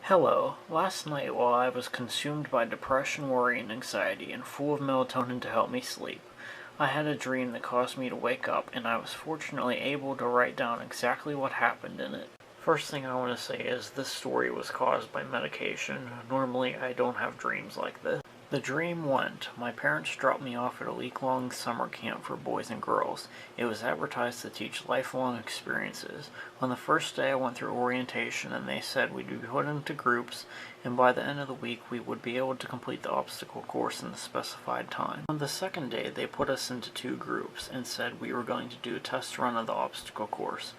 Hello. Last night, while I was consumed by depression, worry, and anxiety, and full of melatonin to help me sleep, I had a dream that caused me to wake up, and I was fortunately able to write down exactly what happened in it. First thing I want to say is this story was caused by medication. Normally, I don't have dreams like this. The dream went, my parents dropped me off at a week-long summer camp for boys and girls. It was advertised to teach lifelong experiences. On the first day I went through orientation and they said we'd be put into groups and by the end of the week we would be able to complete the obstacle course in the specified time. On the second day they put us into two groups and said we were going to do a test run of the obstacle course.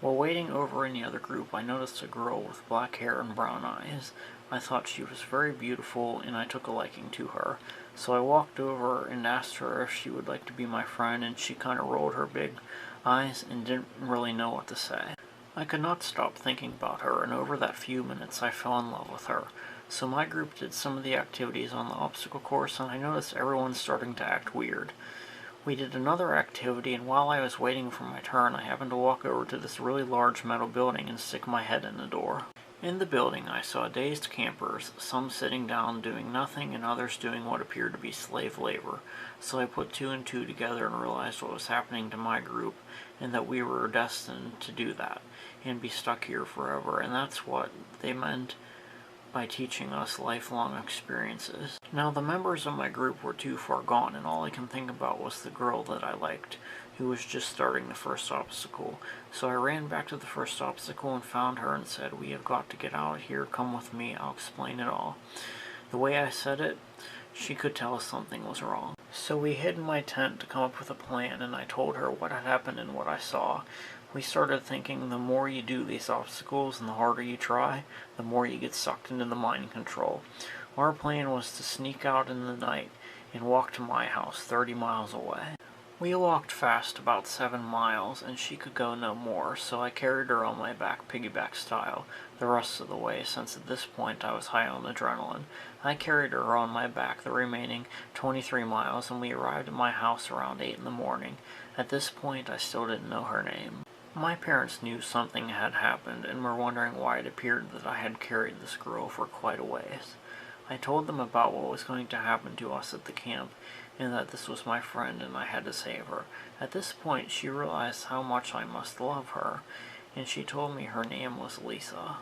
While waiting over in the other group, I noticed a girl with black hair and brown eyes. I thought she was very beautiful, and I took a liking to her. So I walked over and asked her if she would like to be my friend, and she kind of rolled her big eyes and didn't really know what to say. I could not stop thinking about her, and over that few minutes I fell in love with her. So my group did some of the activities on the obstacle course, and I noticed everyone starting to act weird. We did another activity, and while I was waiting for my turn, I happened to walk over to this really large metal building and stick my head in the door. In the building, I saw dazed campers, some sitting down doing nothing and others doing what appeared to be slave labor. So I put two and two together and realized what was happening to my group and that we were destined to do that and be stuck here forever, and that's what they meant by teaching us lifelong experiences. Now, the members of my group were too far gone, and all I can think about was the girl that I liked, who was just starting the first obstacle. So I ran back to the first obstacle and found her and said, "We have got to get out of here. Come with me. I'll explain it all." The way I said it, she could tell something was wrong. So we hid in my tent to come up with a plan, and I told her what had happened and what I saw. We started thinking the more you do these obstacles and the harder you try, the more you get sucked into the mind control. Our plan was to sneak out in the night and walk to my house 30 miles away. We walked fast, about 7 miles, and she could go no more, so I carried her on my back piggyback style the rest of the way, since at this point I was high on adrenaline. I carried her on my back the remaining 23 miles, and we arrived at my house around 8 in the morning. At this point I still didn't know her name. My parents knew something had happened and were wondering why it appeared that I had carried this girl for quite a ways. I told them about what was going to happen to us at the camp and that this was my friend and I had to save her. At this point she realized how much I must love her, and she told me her name was Lisa.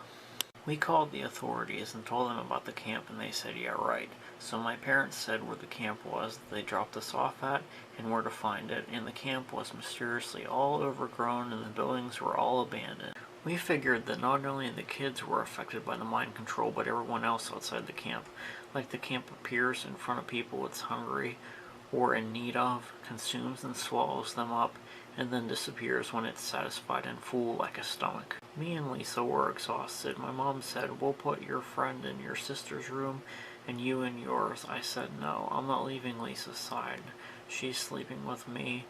We called the authorities and told them about the camp, and they said, "Yeah, right." So my parents said where the camp was that they dropped us off at and where to find it, and the camp was mysteriously all overgrown and the buildings were all abandoned. We figured that not only the kids were affected by the mind control, but everyone else outside the camp. Like the camp appears in front of people it's hungry or in need of, consumes and swallows them up, and then disappears when it's satisfied and full like a stomach. Me and Lisa were exhausted. My mom said, "We'll put your friend in your sister's room and you in yours." I said, "No, I'm not leaving Lisa's side. She's sleeping with me.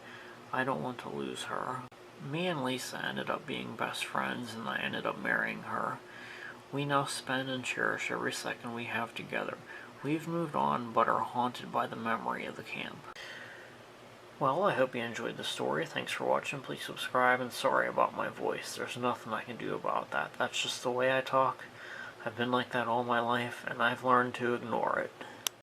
I don't want to lose her." Me and Lisa ended up being best friends, and I ended up marrying her. We now spend and cherish every second we have together. We've moved on, but are haunted by the memory of the camp. Well, I hope you enjoyed the story. Thanks for watching. Please subscribe, and sorry about my voice. There's nothing I can do about that. That's just the way I talk. I've been like that all my life, and I've learned to ignore it.